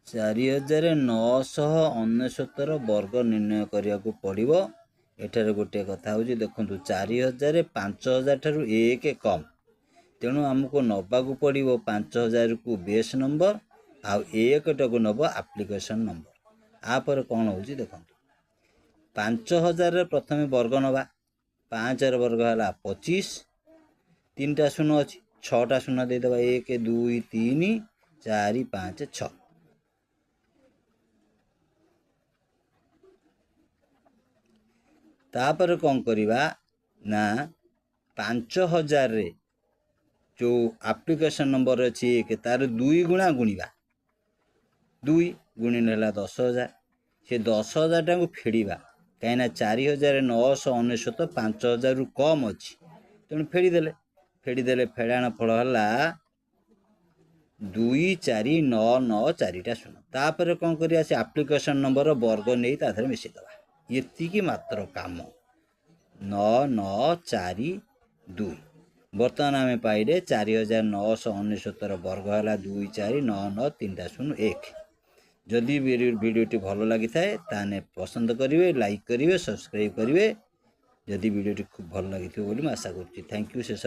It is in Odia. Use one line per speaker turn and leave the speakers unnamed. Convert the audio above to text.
4999 ବର୍ଗ ନିର୍ଣ୍ଣୟ କରିବାକୁ ପଡ଼ିବ। ଏଠାରେ ଗୋଟିଏ କଥା ହେଉଛି, ଦେଖନ୍ତୁ 4000 5000 ଠାରୁ 1 କମ୍, ତେଣୁ ଆମକୁ ନେବାକୁ ପଡ଼ିବ 5000କୁ ବେସ୍ ନମ୍ବର ଆଉ 1ଟାକୁ ନେବ ଆପ୍ଲିକେସନ୍ ନମ୍ବର। ଆପରେ କ'ଣ ହେଉଛି ଦେଖନ୍ତୁ, 5000ରେ ପ୍ରଥମେ ବର୍ଗ ନେବା, 5ର ବର୍ଗ ହେଲା 25, 3ଟା ଶୂନ ଅଛି, 6ଟା ଶୂନ ଦେଇଦେବା, 1 2 3 4 5 6। ତାପରେ କ'ଣ କରିବା ନା 5000ରେ ଯେଉଁ ଆପ୍ଲିକେସନ୍ ନମ୍ବର ଅଛି 1, ତାର 2 ଗୁଣା ଗୁଣିବା, 2 ଗୁଣିଲେ ହେଲା 10000। ସେ 10000ଟାକୁ ଫେଡ଼ିବା, କାହିଁକିନା 4999 5000ରୁ କମ୍ ଅଛି, ତେଣୁ ଫେଡ଼ିଦେଲେ ଫେଡ଼ାଣ ଫଳ ହେଲା 24994ଟା ଶୂନ। ତାପରେ କ'ଣ କରିବା, ସେ ଆପ୍ଲିକେସନ୍ ନମ୍ବର ବର୍ଗ ନେଇ ତା ଦେହରେ ମିଶାଇଦେବା। ଏତିକି ମାତ୍ର କାମ, 9942। ବର୍ତ୍ତମାନ ଆମେ ପାଇଲେ 4999ର ବର୍ଗ ହେଲା 2499301। ଯଦି ଭିଡ଼ିଓଟି ଭଲ ଲାଗିଥାଏ ତାହେଲେ ପସନ୍ଦ କରିବେ, ଲାଇକ୍ କରିବେ, ସବସ୍କ୍ରାଇବ୍ କରିବେ। ଯଦି ଭିଡ଼ିଓଟି ଖୁବ୍ ଭଲ ଲାଗିଥିବ ବୋଲି ମୁଁ ଆଶା କରୁଛି। Thank you. ଶେଷ